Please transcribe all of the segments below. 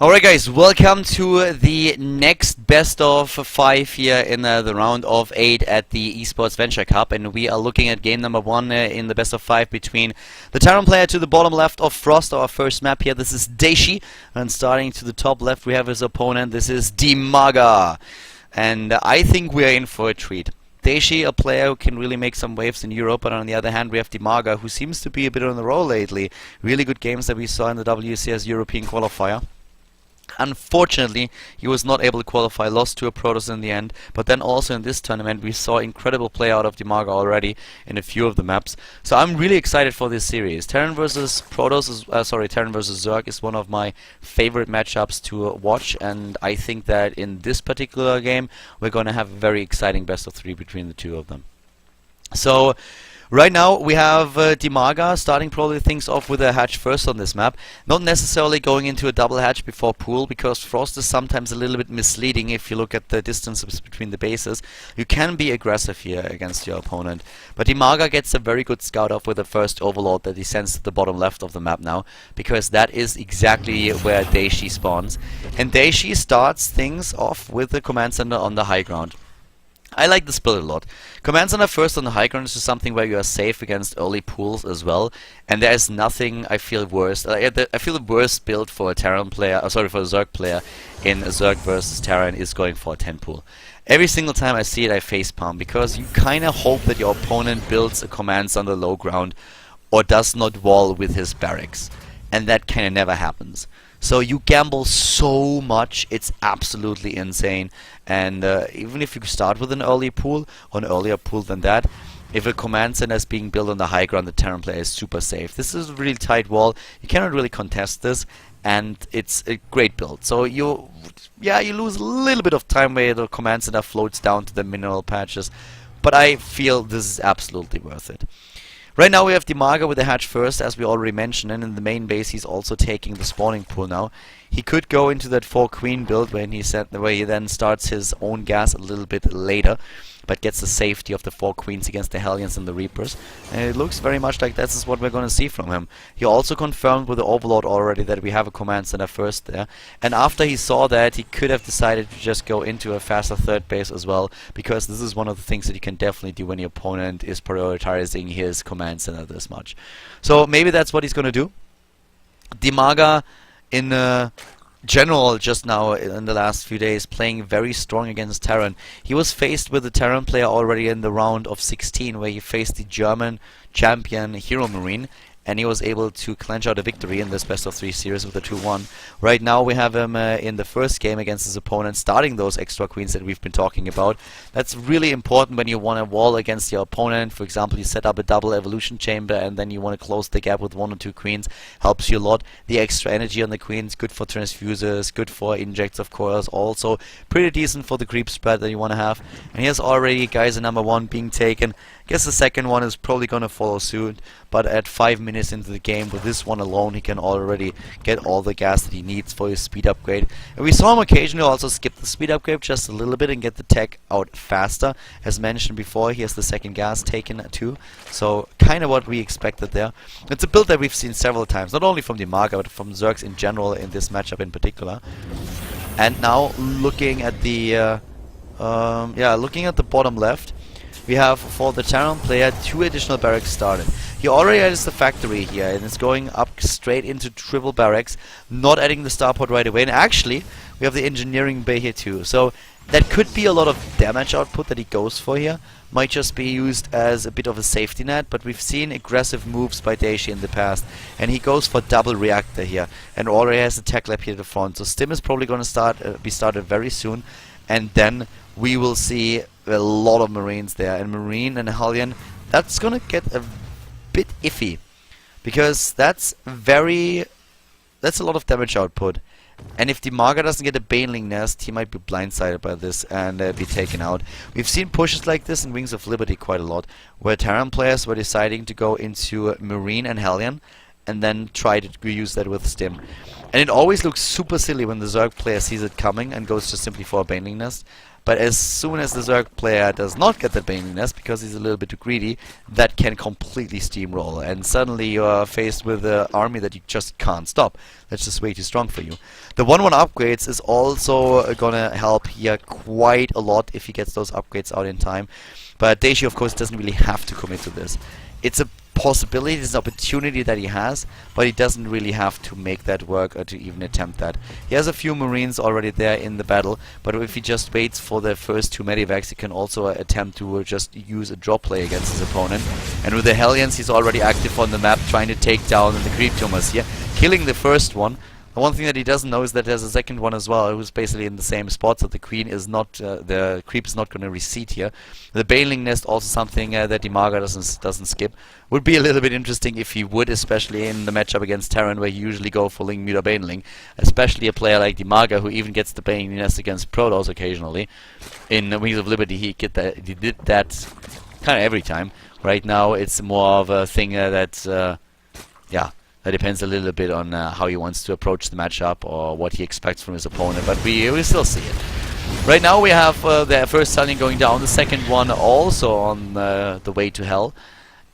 Alright guys, welcome to the next best of 5 here in the round of 8 at the Esports Venture Cup, and we are looking at game number 1 in the best of 5 between the Terran player to the bottom left of Frost, our first map here. This is Dayshi, and starting to the top left we have his opponent. This is Dimaga, and I think we are in for a treat. Dayshi, a player who can really make some waves in Europe, but on the other hand we have Dimaga, who seems to be a bit on the roll lately. Really good games that we saw in the WCS European qualifier. Unfortunately, he was not able to qualify, lost to a Protoss in the end, but then also in this tournament we saw incredible play out of Dimaga already in a few of the maps. So I'm really excited for this series. Terran versus Protoss is, Terran versus Zerg is one of my favorite matchups to watch, and I think that in this particular game we're going to have a very exciting best of 3 between the two of them. So right now we have Dimaga starting probably things off with a hatch first on this map. Not necessarily going into a double hatch before pool, because Frost is sometimes a little bit misleading if you look at the distances between the bases. You can be aggressive here against your opponent. But Dimaga gets a very good scout off with the first overlord that he sends to the bottom left of the map now, because that is exactly where Dayshi spawns. And Dayshi starts things off with the command center on the high ground. I like this build a lot. Command center first on the high ground is just something where you are safe against early pools as well, and there is nothing I feel worse. I feel the worst build for a Terran player, for a Zerg player in a Zerg versus Terran is going for a 10 pool. Every single time I see it, I facepalm, because you kind of hope that your opponent builds a command on the low ground or does not wall with his barracks, and that kind of never happens. So you gamble so much, it's absolutely insane. And even if you start with an early pool, or an earlier pool than that, if a command center is being built on the high ground, the Terran player is super safe. This is a really tight wall, you cannot really contest this, and it's a great build. So you lose a little bit of time where the command center floats down to the mineral patches, but I feel this is absolutely worth it. Right now we have Dimaga with the hatch first, as we already mentioned, and in the main base he's also taking the spawning pool now. He could go into that 4 queen build where he then starts his own gas a little bit later, but gets the safety of the 4 queens against the Hellions and the Reapers. And it looks very much like this is what we're going to see from him. He also confirmed with the Overlord already that we have a command center first there. And after he saw that, he could have decided to just go into a faster third base as well, because this is one of the things that you can definitely do when your opponent is prioritizing his command center this much. So maybe that's what he's going to do. Dimaga in general just now in the last few days playing very strong against Terran. He was faced with a Terran player already in the round of 16 where he faced the German champion Hero Marine, and he was able to clench out a victory in this best of 3 series with a 2-1. Right now we have him in the first game against his opponent starting those extra queens that we've been talking about. That's really important when you want to wall against your opponent. For example, you set up a double evolution chamber and then you want to close the gap with 1 or 2 queens. Helps you a lot. The extra energy on the queens, good for transfusers, good for injects of course, also pretty decent for the creep spread that you want to have. And here's already Geyser number 1 being taken. Guess the second one is probably going to follow suit, but at 5 minutes into the game, with this one alone, he can already get all the gas that he needs for his speed upgrade. And we saw him occasionally also skip the speed upgrade just a little bit and get the tech out faster. As mentioned before, he has the second gas taken too, so kind of what we expected there. It's a build that we've seen several times, not only from Dimaga, but from Zergs in general in this matchup in particular. And now looking at the looking at the bottom left, we have for the Terran player 2 additional barracks started. He already has the factory here and it's going up straight into triple barracks, not adding the starport right away. And actually, we have the engineering bay here too. So that could be a lot of damage output that he goes for here. Might just be used as a bit of a safety net, but we've seen aggressive moves by Dayshi in the past. And he goes for double reactor here and already has the tech lab here at the front. So Stim is probably going to be started very soon. And then we will see a lot of Marines there, and Marine and Hellion, that's gonna get a bit iffy, because that's a lot of damage output, and if Dimaga doesn't get a Baneling Nest, he might be blindsided by this and be taken out. We've seen pushes like this in Wings of Liberty quite a lot, where Terran players were deciding to go into Marine and Hellion and then try to use that with Stim. And it always looks super silly when the Zerg player sees it coming and goes just simply for a Baneling Nest. But as soon as the Zerg player does not get the Baneling Nest, because he's a little bit too greedy, that can completely steamroll. And suddenly you are faced with an army that you just can't stop. That's just way too strong for you. The 1-1 upgrades is also gonna help here quite a lot if he gets those upgrades out in time. But Dayshi, of course, doesn't really have to commit to this. It's a possibility, it's an opportunity that he has, but he doesn't really have to make that work or to even attempt that. He has a few Marines already there in the battle, but if he just waits for the first 2 medivacs, he can also attempt to just use a drop play against his opponent. And with the Hellions, he's already active on the map, trying to take down the creep tumors here, killing the first one. The one thing that he doesn't know is that there's a second one as well, who's basically in the same spot, so the queen is not, the creep is not going to recede here. The Baneling Nest also something that Dimaga doesn't skip. Would be a little bit interesting if he would, especially in the matchup against Terran, where you usually go for Ling Muta Baneling. Especially a player like Dimaga, who even gets the Baneling Nest against Protoss occasionally. In Wings of Liberty, he did that kind of every time. Right now, it's more of a thing that, yeah. That depends a little bit on how he wants to approach the matchup or what he expects from his opponent, but we still see it. Right now we have the first Stallion going down, the second one also on the way to hell,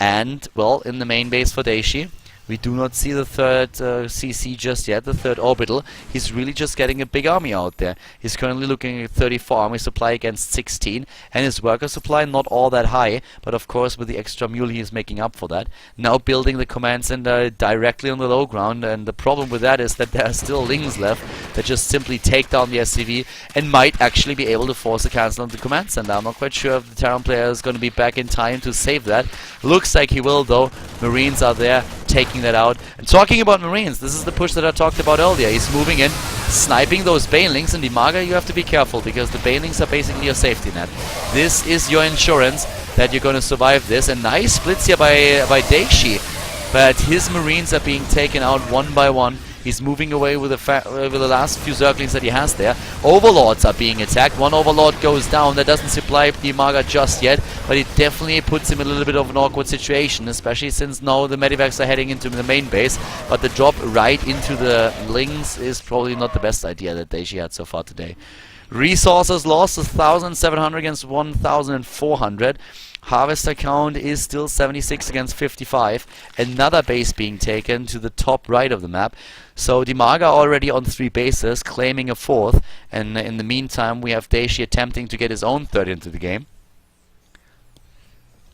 and, well, in the main base for Dayshi. We do not see the third CC just yet, the third orbital. He's really just getting a big army out there. He's currently looking at 34 army supply against 16, and his worker supply not all that high, but of course with the extra mule he is making up for that. Now building the command center directly on the low ground, and the problem with that is that there are still Lings left that just simply take down the SCV and might actually be able to force a cancel on the command center. I'm not quite sure if the Terran player is going to be back in time to save that. Looks like he will though. Marines are there, taking that out. And talking about Marines, this is the push that I talked about earlier. He's moving in, sniping those Banelings, and Dimaga, you have to be careful, because the Banelings are basically your safety net. This is your insurance that you're going to survive this. And nice splits here by Dayshi, but his Marines are being taken out one by one. He's moving away with the last few Zerglings that he has there. Overlords are being attacked. One Overlord goes down. That doesn't supply Dimaga just yet, but it definitely puts him in a little bit of an awkward situation, especially since now the medivacs are heading into the main base. But the drop right into the Lings is probably not the best idea that Dayshi had so far today. Resources lost, 1,700 against 1,400. Harvester count is still 76 against 55. Another base being taken to the top right of the map. So Dimaga already on 3 bases, claiming a 4th. And in the meantime, we have Dayshi attempting to get his own 3rd into the game.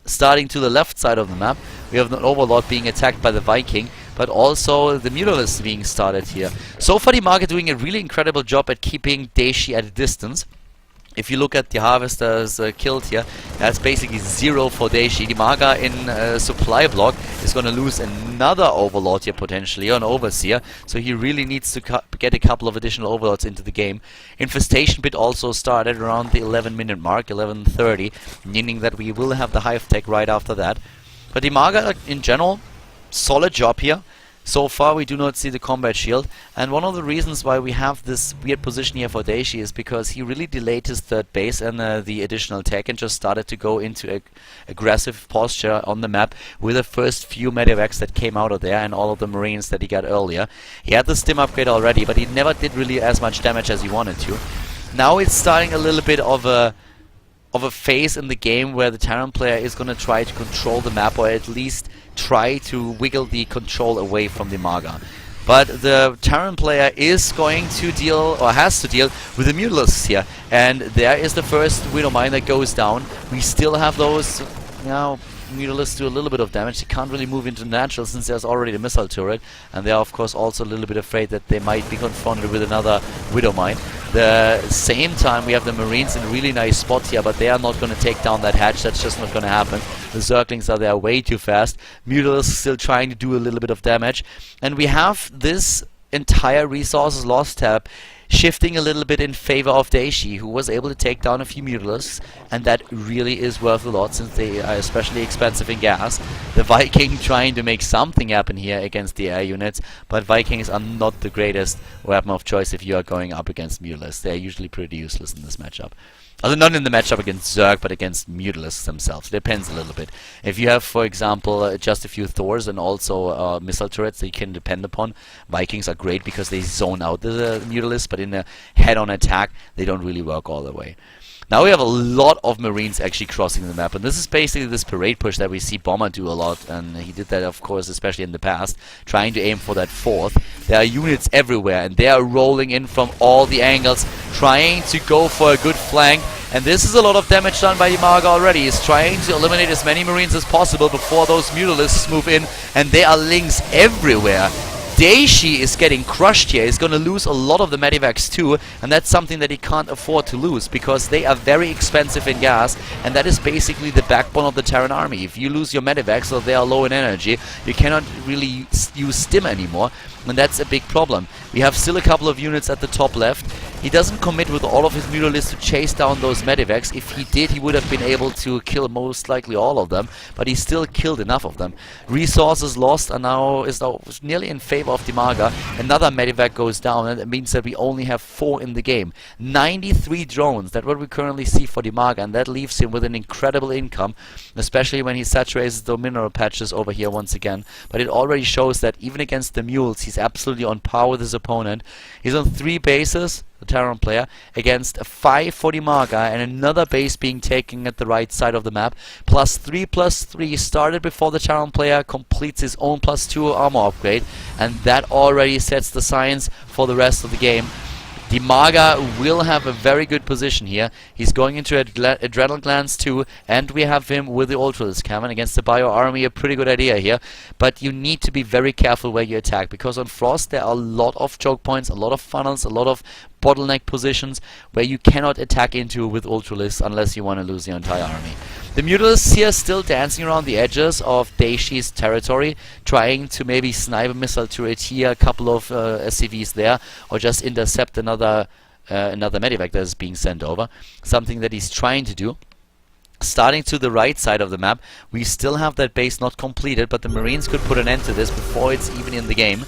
Starting to the left side of the map, we have an Overlord being attacked by the Viking, but also the Mutalisk being started here. So far, Dimaga doing a really incredible job at keeping Dayshi at a distance. If you look at the Harvesters killed here, that's basically 0 for Dayshi. Dimaga in supply block is going to lose another Overlord here potentially, or an Overseer. So he really needs to get a couple of additional Overlords into the game. Infestation bit also started around the 11-minute mark, 11:30, meaning that we will have the Hive Tech right after that. But Dimaga, in general, solid job here. So far we do not see the combat shield, and one of the reasons why we have this weird position here for Dayshi is because he really delayed his 3rd base and the additional tech, and just started to go into aggressive posture on the map with the first few medivacs that came out of there and all of the Marines that he got earlier. He had the stim upgrade already, but he never did really as much damage as he wanted to. Now it's starting a little bit of a phase in the game where the Terran player is going to try to control the map, or at least try to wiggle the control away from Dimaga. But the Terran player is going to deal, or has to deal, with the Mutalisks here. And there is the first Widow Mine that goes down. We still have those, you know, Mutalisks do a little bit of damage. They can't really move into natural since there's already the missile turret, and they are of course also a little bit afraid that they might be confronted with another Widow Mine. The same time we have the Marines in a really nice spot here, but they are not going to take down that hatch. That's just not going to happen. The Zerglings are there way too fast. Mutalisks still trying to do a little bit of damage, and we have this entire resources lost tab shifting a little bit in favor of Dayshi, who was able to take down a few Mutalisks, and that really is worth a lot since they are especially expensive in gas. The Viking trying to make something happen here against the air units, but Vikings are not the greatest weapon of choice if you are going up against Mutalisks. They are usually pretty useless in this matchup. Although not in the matchup against Zerg, but against Mutalisks themselves. It depends a little bit. If you have, for example, just a few Thors and also missile turrets that you can depend upon, Vikings are great because they zone out the Mutalisks, but in a head-on attack, they don't really work all the way. Now we have a lot of Marines actually crossing the map, and this is basically this parade push that we see Bomber do a lot, and he did that, of course, especially in the past, trying to aim for that 4th. There are units everywhere, and they are rolling in from all the angles, trying to go for a good flank, and this is a lot of damage done by Dimaga already. He's trying to eliminate as many Marines as possible before those Mutalisks move in, and there are links everywhere. Dayshi is getting crushed here. He's going to lose a lot of the medivacs too, and that's something that he can't afford to lose because they are very expensive in gas, and that is basically the backbone of the Terran army. If you lose your medivacs or they are low in energy, you cannot really use stim anymore, and that's a big problem. We have still a couple of units at the top left. He doesn't commit with all of his Mutalisks to chase down those medivacs. If he did, he would have been able to kill most likely all of them, but he still killed enough of them. Resources lost and now is nearly in favor of Dimaga. Another medivac goes down, and it means that we only have 4 in the game. 93 drones, that's what we currently see for Dimaga, and that leaves him with an incredible income, especially when he saturates the mineral patches over here once again. But it already shows that even against the mules, he's absolutely on par with his opponent. He's on 3 bases, the Terran player, against a 5 for Dimaga, and another base being taken at the right side of the map. +3/+3 started before the Terran player completes his own +2 armor upgrade, and that already sets the signs for the rest of the game. Dimaga will have a very good position here. He's going into Adrenal Glands too, and we have him with the Ultralisk Cannon against the Bio Army, a pretty good idea here. But you need to be very careful where you attack, because on Frost there are a lot of choke points, a lot of funnels, a lot of bottleneck positions where you cannot attack into with Ultralisks unless you want to lose your entire army. The Mutalisks here still dancing around the edges of Daishi's territory, trying to maybe snipe a missile turret here, a couple of SCVs there, or just intercept another medivac that is being sent over. Something that he's trying to do. Starting to the right side of the map, we still have that base not completed, but the Marines could put an end to this before it's even in the game.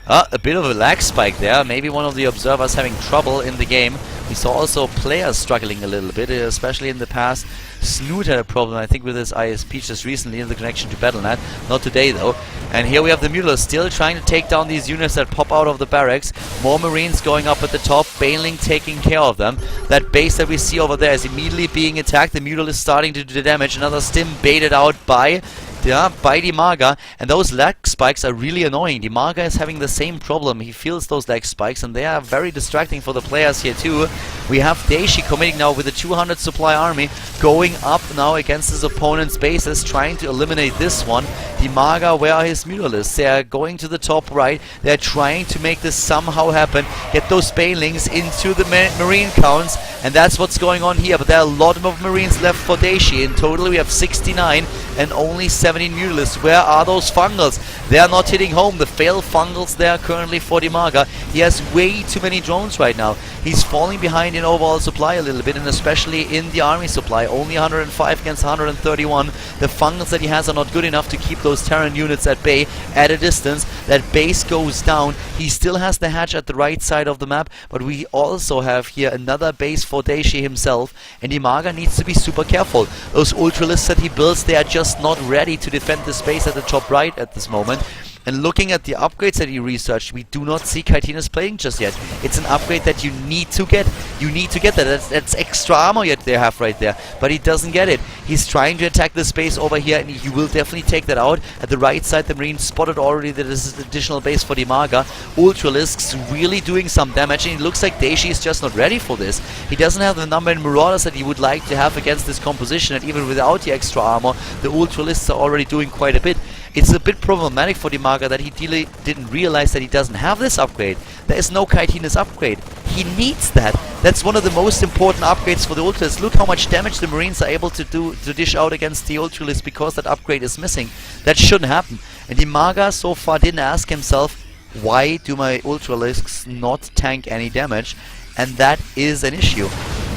A bit of a lag spike there, maybe one of the observers having trouble in the game. We saw also players struggling a little bit, especially in the past. Snoot had a problem, I think, with his ISP just recently in the connection to Battle.net. Not today, though. And here we have the Mutalisks still trying to take down these units that pop out of the barracks. More Marines going up at the top, Bailing taking care of them. That base that we see over there is immediately being attacked. The Mutalisks starting to do the damage. Another stim baited out by Dimaga, and those lag spikes are really annoying. Dimaga is having the same problem. He feels those lag spikes, and they are very distracting for the players here too. We have Dayshi committing now with a 200 supply army, going up now against his opponent's bases, trying to eliminate this one. Dimaga, where are his Mutalisks? They are going to the top right. They're trying to make this somehow happen, get those Bailings into the Marine counts, and that's what's going on here. But there are a lot of Marines left for Dayshi. In total we have 69 and only 17 Mutalisks. Where are those Fungals? They are not hitting home. The failed Fungals there currently for Dimaga. He has way too many drones right now. He's falling behind in overall supply a little bit, and especially in the army supply. Only 105 against 131. The Fungals that he has are not good enough to keep those Terran units at bay at a distance. That base goes down. He still has the hatch at the right side of the map, but we also have here another base for Dayshi himself, and Dimaga needs to be super careful. Those Ultralisks that he builds, they are just not ready to defend the space at the top right at this moment. And looking at the upgrades that he researched, we do not see Kaitinas playing just yet. It's an upgrade that you need to get. You need to get that. That's extra armor yet they have right there. But he doesn't get it. He's trying to attack the space over here, and he will definitely take that out. At the right side, the Marines spotted already that this is an additional base for Dimaga. Ultralisks really doing some damage, and it looks like Dayshi is just not ready for this. He doesn't have the number in Marauders that he would like to have against this composition, and even without the extra armor, the Ultralisks are already doing quite a bit. It's a bit problematic for Dimaga that he didn't realize that he doesn't have this upgrade. There is no Kaitinas upgrade. He needs that. That's one of the most important upgrades for the Ultralisks. Look how much damage the Marines are able to dish out against the Ultralisks because that upgrade is missing. That shouldn't happen. And Dimaga so far didn't ask himself, why do my Ultralisks not tank any damage? And that is an issue.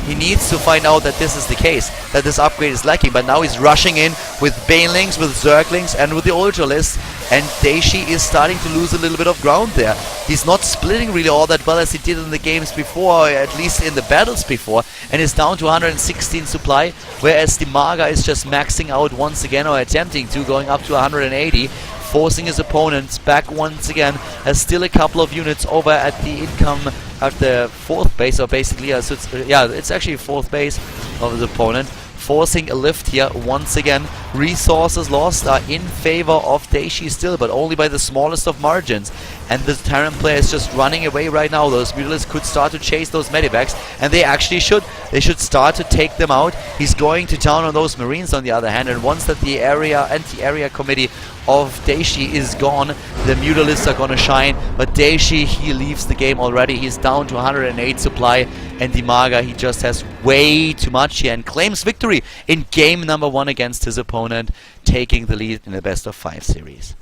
He needs to find out that this is the case, that this upgrade is lacking, but now he's rushing in with Banelings, with Zerglings, and with the Ultralisks, and Dayshi is starting to lose a little bit of ground there. He's not splitting really all that well as he did in the games before, or at least in the battles before, and is down to 116 supply, whereas Dimaga is just maxing out once again, or attempting to, going up to 180. forcing his opponents back once again. Has still a couple of units over at the income at the 4th base, or basically, so it's actually 4th base of his opponent. Forcing a lift here once again. Resources lost are in favor of Dayshi still, but only by the smallest of margins. And the Terran player is just running away right now. Those Mutalisks could start to chase those medivacs, and they actually should. They should start to take them out. He's going to town on those Marines on the other hand, and once that the anti-area committee of Dayshi is gone, the Mutalisks are gonna shine. But Dayshi, he leaves the game already. He's down to 108 supply, and Dimaga, he just has way too much here and claims victory in game number 1 against his opponent, taking the lead in the best of 5 series.